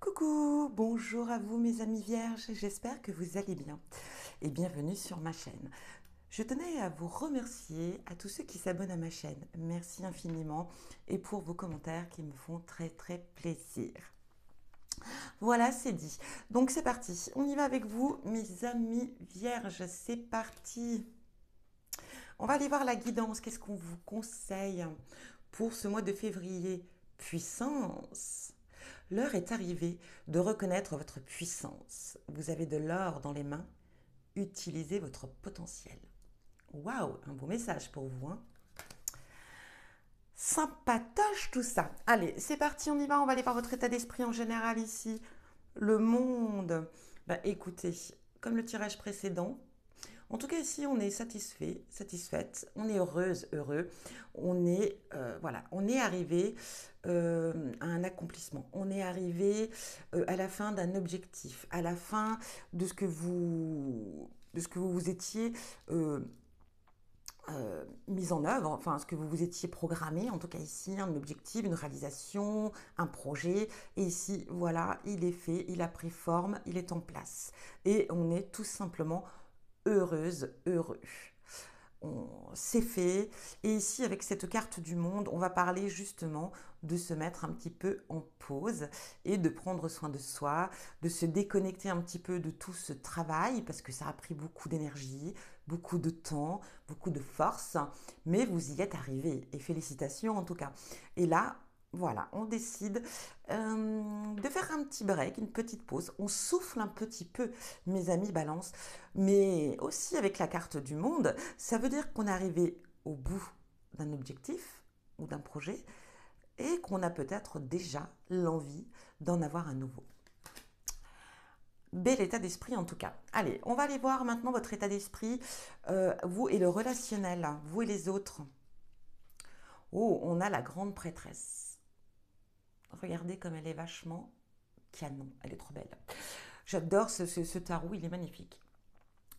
Coucou, bonjour à vous mes amis vierges, j'espère que vous allez bien et bienvenue sur ma chaîne. Je tenais à vous remercier à tous ceux qui s'abonnent à ma chaîne. Merci infiniment et pour vos commentaires qui me font très plaisir. Voilà, c'est dit. Donc c'est parti, on y va avec vous mes amis vierges, c'est parti. On va aller voir la guidance, qu'est-ce qu'on vous conseille pour ce mois de février? Puissance. L'heure est arrivée de reconnaître votre puissance. Vous avez de l'or dans les mains. Utilisez votre potentiel. Waouh, un beau message pour vous, hein. Sympatoche tout ça. Allez, c'est parti, on y va. On va aller voir votre état d'esprit en général ici. Le monde. Bah, écoutez, comme le tirage précédent, en tout cas ici on est satisfait, satisfaite, on est heureuse, heureux, on est arrivé à un accomplissement, on est arrivé à la fin d'un objectif, à la fin de ce que vous étiez mis en œuvre, enfin ce que vous vous étiez programmé, en tout cas ici un objectif, une réalisation, un projet, et ici voilà, il est fait, il a pris forme, il est en place, et on est tout simplement heureuse, heureux. C'est fait. Et ici, avec cette carte du monde, on va parler justement de se mettre un petit peu en pause et de prendre soin de soi, de se déconnecter un petit peu de tout ce travail parce que ça a pris beaucoup d'énergie, beaucoup de temps, beaucoup de force, mais vous y êtes arrivé et félicitations en tout cas. Et là, voilà, on décide de faire un petit break, une petite pause. On souffle un petit peu, mes amis balance, mais aussi avec la carte du monde, ça veut dire qu'on est arrivé au bout d'un objectif ou d'un projet et qu'on a peut-être déjà l'envie d'en avoir un nouveau. Bel état d'esprit en tout cas. Allez, on va aller voir maintenant votre état d'esprit, vous et le relationnel, vous et les autres. Oh, on a la grande prêtresse. Regardez comme elle est vachement canon, elle est trop belle. J'adore ce tarot, il est magnifique.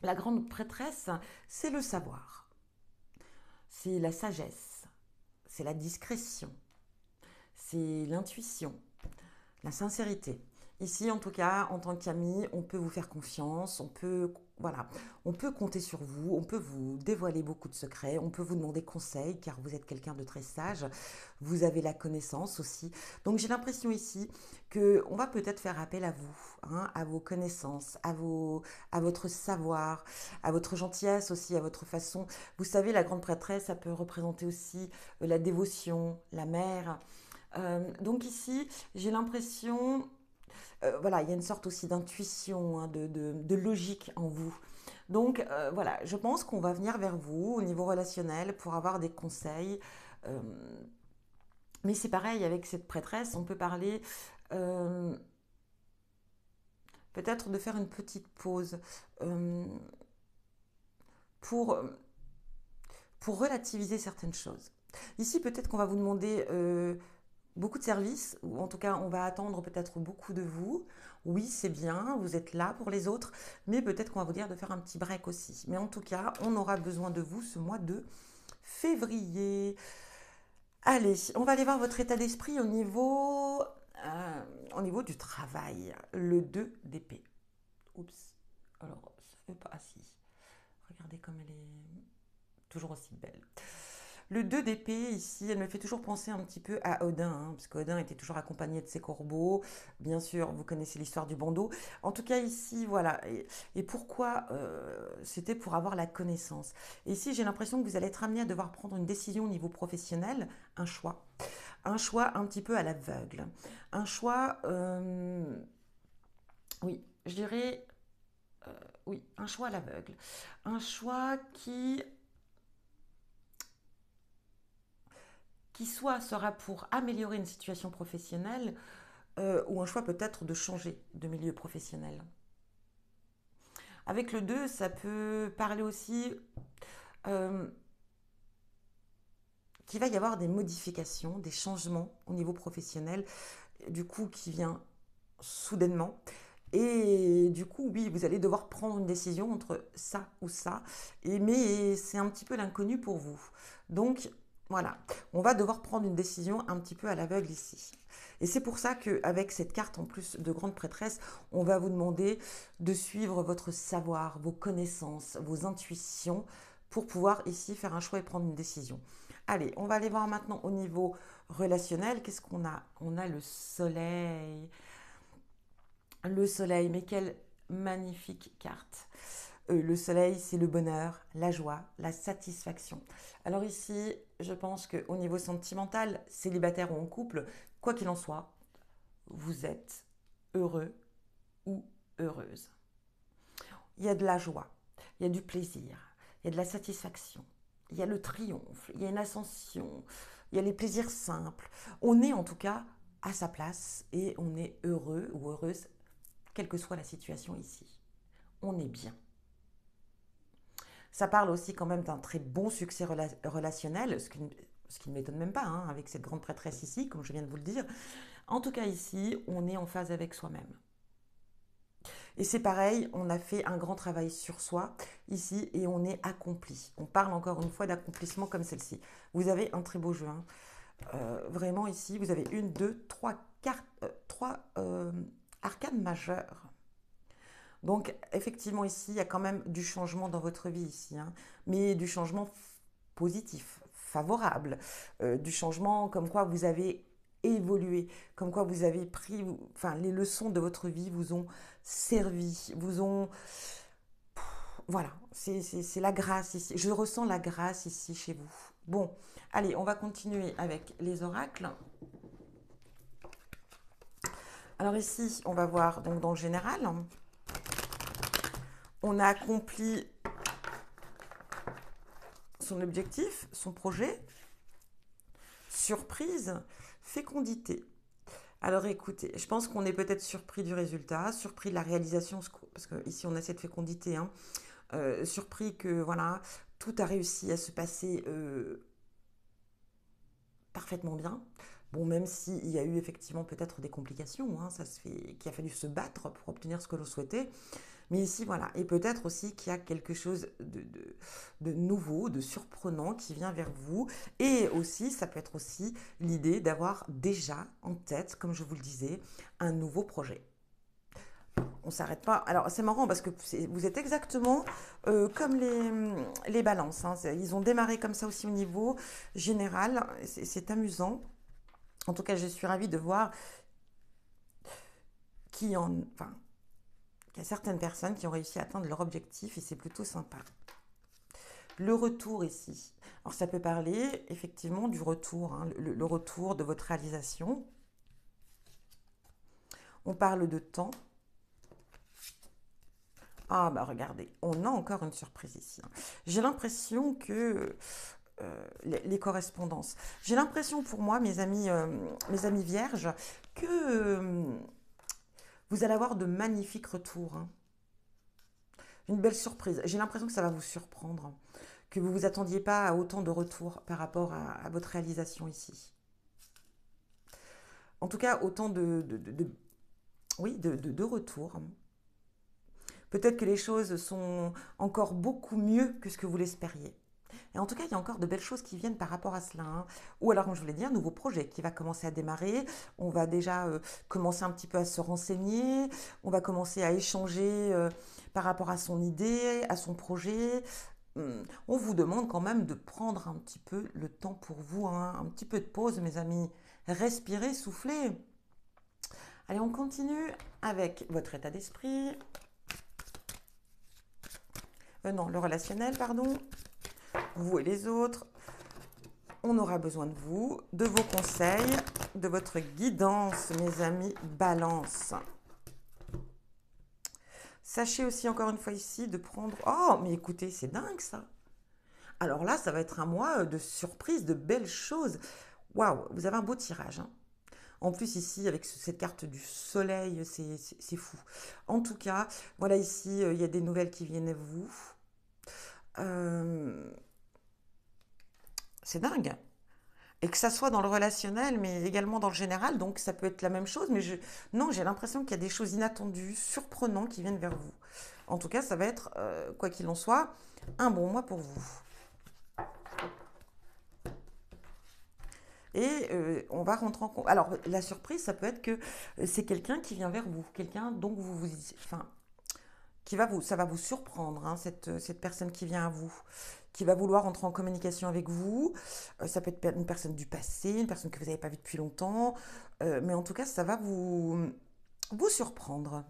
La grande prêtresse, c'est le savoir, c'est la sagesse, c'est la discrétion, c'est l'intuition, la sincérité. Ici, en tout cas, en tant qu'ami, on peut vous faire confiance, on peut compter sur vous, on peut vous dévoiler beaucoup de secrets, on peut vous demander conseil, car vous êtes quelqu'un de très sage, vous avez la connaissance aussi. Donc j'ai l'impression ici qu'on va peut-être faire appel à vous, hein, à vos connaissances, à votre savoir, à votre gentillesse aussi, à votre façon. Vous savez, la grande prêtresse, ça peut représenter aussi la dévotion, la mère. Donc ici, j'ai l'impression voilà, il y a une sorte aussi d'intuition, hein, de logique en vous. Donc voilà, je pense qu'on va venir vers vous au niveau relationnel pour avoir des conseils. Euh, mais c'est pareil avec cette prêtresse, on peut parler euh, peut-être de faire une petite pause euh, pour, pour relativiser certaines choses. Ici, peut-être qu'on va vous demander beaucoup de services, ou en tout cas on va attendre peut-être beaucoup de vous. Oui, c'est bien, vous êtes là pour les autres, mais peut-être qu'on va vous dire de faire un petit break aussi. Mais en tout cas, on aura besoin de vous ce mois de février. Allez, on va aller voir votre état d'esprit au niveau du travail. Le 2 d'épée. Oups, alors ça fait pas assis. Regardez comme elle est toujours aussi belle. Le 2 d'épée, ici, elle me fait toujours penser un petit peu à Odin, hein, parce qu'Odin était toujours accompagné de ses corbeaux. Bien sûr, vous connaissez l'histoire du bandeau. En tout cas, ici, voilà. Et pourquoi c'était pour avoir la connaissance. Et ici, j'ai l'impression que vous allez être amené à devoir prendre une décision au niveau professionnel, un choix. Un choix un petit peu à l'aveugle. Un choix, oui, je dirais, oui, un choix à l'aveugle. Un choix qui soit sera pour améliorer une situation professionnelle ou un choix peut-être de changer de milieu professionnel. Avec le 2, ça peut parler aussi euh, qu'il va y avoir des modifications, des changements au niveau professionnel, du coup qui vient soudainement. Et du coup, oui, vous allez devoir prendre une décision entre ça ou ça. Mais c'est un petit peu l'inconnu pour vous. Donc, Voilà, on va devoir prendre une décision un petit peu à l'aveugle ici. Et c'est pour ça qu'avec cette carte en plus de grande prêtresse, on va vous demander de suivre votre savoir, vos connaissances, vos intuitions pour pouvoir ici faire un choix et prendre une décision. Allez, on va aller voir maintenant au niveau relationnel. Qu'est-ce qu'on a? On a le soleil. Le soleil, mais quelle magnifique carte. Le soleil, c'est le bonheur, la joie, la satisfaction. Alors ici, je pense qu'au niveau sentimental, célibataire ou en couple, quoi qu'il en soit, vous êtes heureux ou heureuse. Il y a de la joie, il y a du plaisir, il y a de la satisfaction, il y a le triomphe, il y a une ascension, il y a les plaisirs simples. On est en tout cas à sa place et on est heureux ou heureuse, quelle que soit la situation ici. On est bien. Ça parle aussi quand même d'un très bon succès relationnel, ce qui ne m'étonne même pas, hein, avec cette grande prêtresse ici, comme je viens de vous le dire. En tout cas ici, on est en phase avec soi-même. Et c'est pareil, on a fait un grand travail sur soi ici et on est accompli. On parle encore une fois d'accomplissement comme celle-ci. Vous avez un très beau jeu. Hein. Vraiment ici, vous avez une, deux, trois cartes, trois arcanes majeures. Donc, effectivement, ici, il y a quand même du changement dans votre vie ici, hein, mais du changement positif, favorable, du changement comme quoi vous avez évolué, comme quoi vous avez pris, enfin, les leçons de votre vie vous ont servi, vous ont... Voilà, c'est la grâce ici. Je ressens la grâce ici chez vous. Bon, allez, on va continuer avec les oracles. Alors ici, on va voir donc dans le général. On a accompli son objectif, son projet, surprise, fécondité. Alors écoutez, je pense qu'on est peut-être surpris du résultat, surpris de la réalisation, parce qu'ici on a cette fécondité, hein, surpris que voilà, tout a réussi à se passer parfaitement bien. Bon, même s'il y a eu effectivement peut-être des complications, hein, ça se fait, qu'il a fallu se battre pour obtenir ce que l'on souhaitait. Mais ici, voilà. Et peut-être aussi qu'il y a quelque chose de nouveau, de surprenant qui vient vers vous. Et aussi, ça peut être aussi l'idée d'avoir déjà en tête, comme je vous le disais, un nouveau projet. On ne s'arrête pas. Alors, c'est marrant parce que vous êtes exactement comme les balances. Hein. Ils ont démarré comme ça aussi au niveau général. C'est amusant. En tout cas, je suis ravie de voir qu'il y a certaines personnes qui ont réussi à atteindre leur objectif et c'est plutôt sympa. Le retour ici. Alors, ça peut parler effectivement du retour, hein, le retour de votre réalisation. On parle de temps. Ah, bah regardez, on a encore une surprise ici. Hein. J'ai l'impression que les correspondances. J'ai l'impression pour moi, mes amis vierges, que vous allez avoir de magnifiques retours. Hein. Une belle surprise. J'ai l'impression que ça va vous surprendre. Que vous ne vous attendiez pas à autant de retours par rapport à votre réalisation ici. En tout cas, autant de retours. Peut-être que les choses sont encore beaucoup mieux que ce que vous l'espériez. Et en tout cas, il y a encore de belles choses qui viennent par rapport à cela. Hein. Ou alors, comme je vous l'ai dit, un nouveau projet qui va commencer à démarrer. On va déjà commencer un petit peu à se renseigner. On va commencer à échanger par rapport à son idée, à son projet. On vous demande quand même de prendre un petit peu le temps pour vous. Hein. Un petit peu de pause, mes amis. Respirez, soufflez. Allez, on continue avec votre état d'esprit. Non, le relationnel, pardon. Vous et les autres, on aura besoin de vous, de vos conseils, de votre guidance, mes amis Balance. Sachez aussi, encore une fois ici, de prendre... Oh, mais écoutez, c'est dingue ça. Alors là, ça va être un mois de surprises, de belles choses. Waouh, vous avez un beau tirage. Hein. En plus, ici, avec cette carte du soleil, c'est fou. En tout cas, voilà, ici, il y a des nouvelles qui viennent à vous. C'est dingue. Et que ça soit dans le relationnel, mais également dans le général, donc ça peut être la même chose, mais non, j'ai l'impression qu'il y a des choses inattendues, surprenantes qui viennent vers vous. En tout cas, ça va être, quoi qu'il en soit, un bon mois pour vous. Et on va rentrer en compte. Alors, la surprise, ça peut être que c'est quelqu'un qui vient vers vous, quelqu'un dont enfin, ça va vous surprendre, hein, cette personne qui vient à vous, qui va vouloir entrer en communication avec vous. Ça peut être une personne du passé, une personne que vous n'avez pas vue depuis longtemps, mais en tout cas, ça va vous surprendre.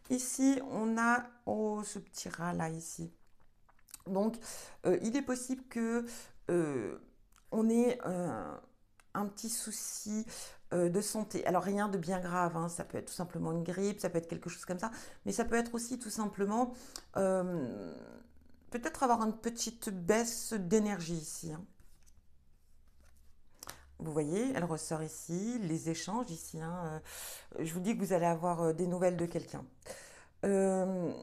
Ici, on a ce petit rat là, ici. Donc, il est possible que euh, on ait un petit souci de santé. Alors, rien de bien grave, hein, ça peut être tout simplement une grippe, ça peut être quelque chose comme ça, mais ça peut être aussi tout simplement peut-être avoir une petite baisse d'énergie ici, hein. Vous voyez, elle ressort ici, les échanges ici, hein, je vous dis que vous allez avoir des nouvelles de quelqu'un. Euh,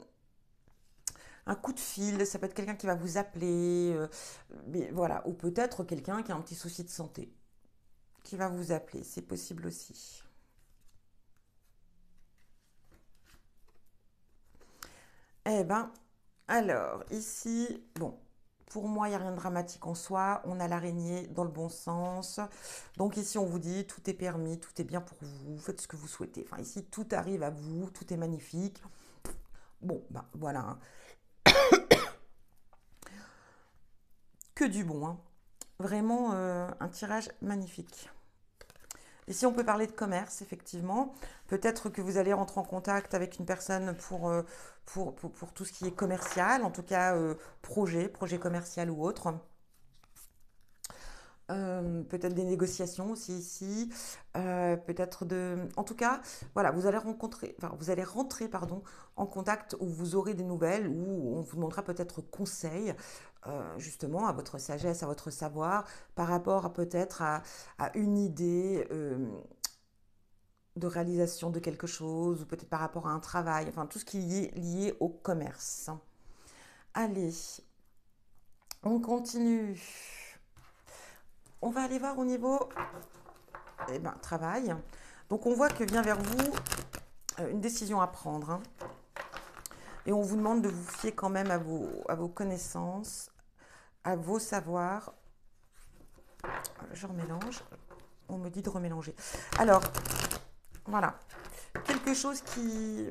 un coup de fil, ça peut être quelqu'un qui va vous appeler, mais voilà, ou peut-être quelqu'un qui a un petit souci de santé, qui va vous appeler, c'est possible aussi. Eh ben, alors, ici, bon, pour moi, il n'y a rien de dramatique en soi, on a l'araignée dans le bon sens, donc ici, on vous dit, tout est permis, tout est bien pour vous, faites ce que vous souhaitez, enfin, ici, tout arrive à vous, tout est magnifique, bon, ben, voilà, hein. Que du bon, hein. Vraiment un tirage magnifique. Ici, on peut parler de commerce, effectivement. Peut-être que vous allez rentrer en contact avec une personne pour tout ce qui est commercial, en tout cas projet commercial ou autre. Peut-être des négociations aussi ici, peut-être en tout cas, voilà, vous allez rentrer, pardon, en contact où vous aurez des nouvelles, où on vous demandera peut-être conseil, justement, à votre sagesse, à votre savoir, par rapport peut-être à une idée de réalisation de quelque chose, ou peut-être par rapport à un travail, enfin tout ce qui est lié au commerce. Allez, on continue. On va aller voir au niveau travail. Donc on voit que vient vers vous une décision à prendre, hein. Et on vous demande de vous fier quand même à vos connaissances, à vos savoirs. Je remélange. On me dit de remélanger. Alors, voilà. Quelque chose qui...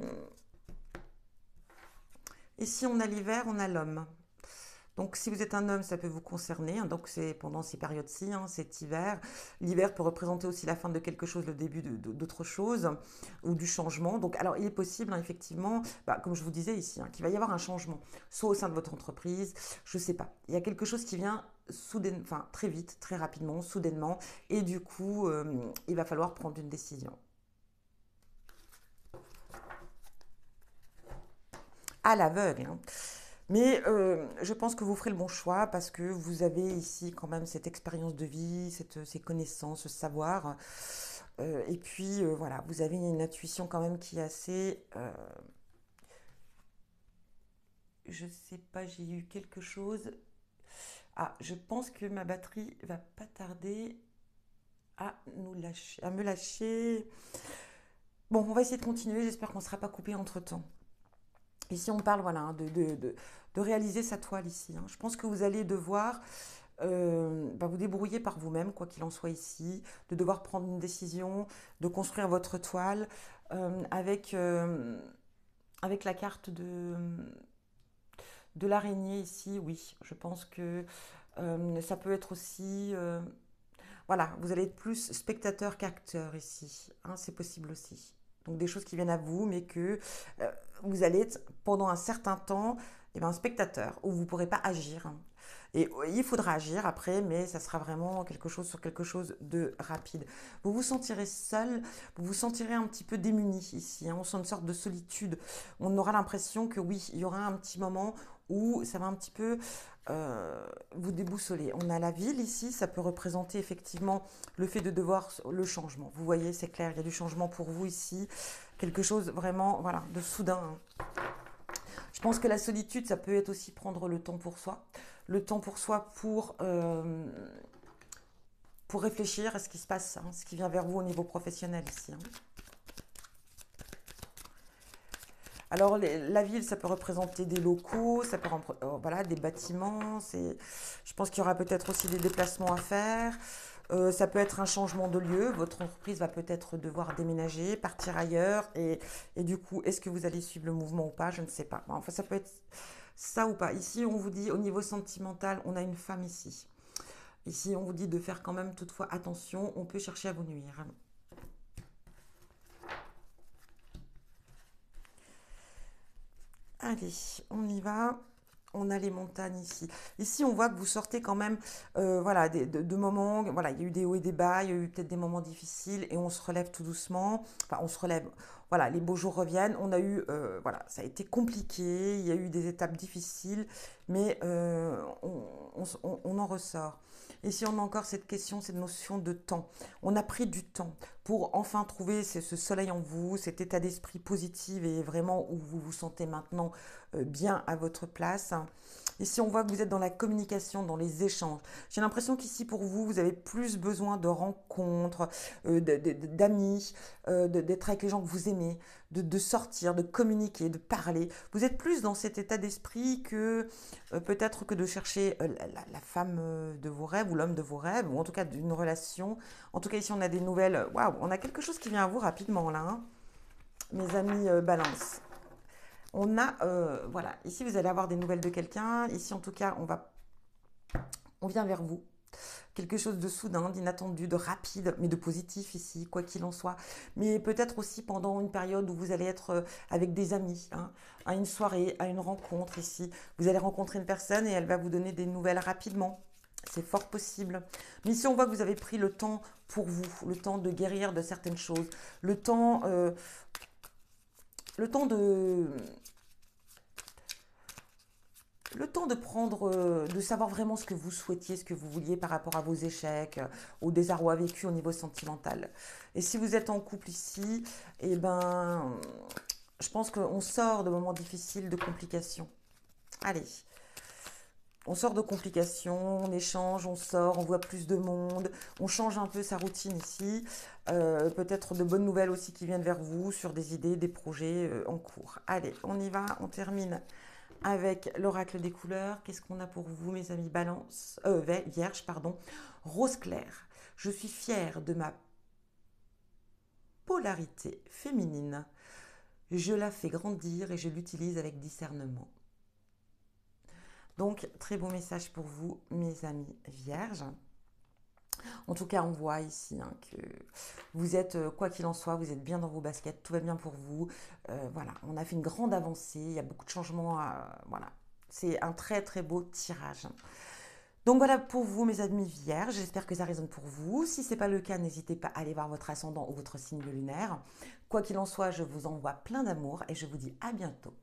Ici, on a l'hiver, on a l'homme. Donc, si vous êtes un homme, ça peut vous concerner, hein. Donc, c'est pendant ces périodes-ci, hein, cet hiver. L'hiver peut représenter aussi la fin de quelque chose, le début d'autre chose, ou du changement. Donc, alors, il est possible, hein, effectivement, comme je vous disais ici, hein, qu'il va y avoir un changement, soit au sein de votre entreprise, je ne sais pas. Il y a quelque chose qui vient enfin, très vite, très rapidement, soudainement, et du coup, il va falloir prendre une décision. À l'aveugle, hein. Mais je pense que vous ferez le bon choix parce que vous avez ici quand même cette expérience de vie, ces connaissances, ce savoir. Et puis voilà, vous avez une intuition quand même qui est assez... je sais pas, j'ai eu quelque chose. Ah, je pense que ma batterie va pas tarder à me lâcher. Bon, on va essayer de continuer. J'espère qu'on ne sera pas coupé entre-temps. Ici, on parle voilà, hein, de réaliser sa toile ici, hein. Je pense que vous allez devoir vous débrouiller par vous-même, quoi qu'il en soit ici, de devoir prendre une décision, de construire votre toile avec la carte de l'araignée ici. Oui, je pense que ça peut être aussi... voilà, vous allez être plus spectateur qu'acteur ici, hein, c'est possible aussi. Donc des choses qui viennent à vous, mais que vous allez être pendant un certain temps un spectateur, où vous ne pourrez pas agir. Et il faudra agir après, mais ça sera vraiment quelque chose sur quelque chose de rapide. Vous vous sentirez seul, vous vous sentirez un petit peu démuni ici, hein. On sent une sorte de solitude. On aura l'impression que oui, il y aura un petit moment où ça va un petit peu vous déboussoler. On a la ville ici, ça peut représenter effectivement le fait de devoir le changement. Vous voyez, c'est clair, il y a du changement pour vous ici, quelque chose vraiment, voilà, de soudain, hein. Je pense que la solitude, ça peut être aussi prendre le temps pour soi. Le temps pour soi pour réfléchir à ce qui se passe, hein, ce qui vient vers vous au niveau professionnel ici, hein. Alors, la ville, ça peut représenter des locaux, ça peut voilà, des bâtiments. Je pense qu'il y aura peut-être aussi des déplacements à faire. Ça peut être un changement de lieu. Votre entreprise va peut-être devoir déménager, partir ailleurs. Et du coup, est-ce que vous allez suivre le mouvement ou pas? Je ne sais pas. Enfin, ça peut être ça ou pas. Ici, on vous dit au niveau sentimental, on a une femme ici. Ici, on vous dit de faire quand même toutefois attention. On peut chercher à vous nuire. Allez, on y va. On a les montagnes ici. Ici, on voit que vous sortez quand même, voilà, de moments. Voilà, il y a eu des hauts et des bas, il y a eu peut-être des moments difficiles, et on se relève tout doucement. Enfin, on se relève. Voilà, les beaux jours reviennent. On a eu, voilà, ça a été compliqué. Il y a eu des étapes difficiles, mais on en ressort. Et si on a encore cette question, cette notion de temps, on a pris du temps pour enfin trouver ce soleil en vous, cet état d'esprit positif et vraiment où vous vous sentez maintenant bien à votre place. Ici, on voit que vous êtes dans la communication, dans les échanges. J'ai l'impression qu'ici, pour vous, vous avez plus besoin de rencontres, d'amis, d'être avec les gens que vous aimez, de sortir, de communiquer, de parler. Vous êtes plus dans cet état d'esprit que peut-être que de chercher la femme de vos rêves ou l'homme de vos rêves, ou en tout cas d'une relation. En tout cas, ici, on a des nouvelles. Waouh, on a quelque chose qui vient à vous rapidement là, hein, mes amis Balance. On a, voilà, ici vous allez avoir des nouvelles de quelqu'un. Ici en tout cas, on vient vers vous. Quelque chose de soudain, d'inattendu, de rapide, mais de positif ici, quoi qu'il en soit. Mais peut-être aussi pendant une période où vous allez être avec des amis, hein, à une soirée, à une rencontre ici. Vous allez rencontrer une personne et elle va vous donner des nouvelles rapidement. C'est fort possible. Mais ici, on voit que vous avez pris le temps pour vous, le temps de guérir de certaines choses, le temps de, le temps de prendre, de savoir vraiment ce que vous souhaitiez, ce que vous vouliez par rapport à vos échecs, au désarroi vécu au niveau sentimental. Et si vous êtes en couple ici, eh ben, je pense qu'on sort de moments difficiles, de complications. Allez, on sort de complications, on échange, on sort, on voit plus de monde, on change un peu sa routine ici. Peut-être de bonnes nouvelles aussi qui viennent vers vous sur des idées, des projets en cours. Allez, on y va, on termine avec l'oracle des couleurs. Qu'est-ce qu'on a pour vous, mes amis Balance, Vierge, pardon. Rose clair. Je suis fière de ma polarité féminine. Je la fais grandir et je l'utilise avec discernement. Donc, très beau message pour vous, mes amis Vierges. En tout cas, on voit ici hein, que vous êtes, quoi qu'il en soit, vous êtes bien dans vos baskets, tout va bien pour vous. Voilà, on a fait une grande avancée, il y a beaucoup de changements. Voilà, c'est un très très beau tirage. Donc voilà pour vous, mes amis vierges, j'espère que ça résonne pour vous. Si ce n'est pas le cas, n'hésitez pas à aller voir votre ascendant ou votre signe lunaire. Quoi qu'il en soit, je vous envoie plein d'amour et je vous dis à bientôt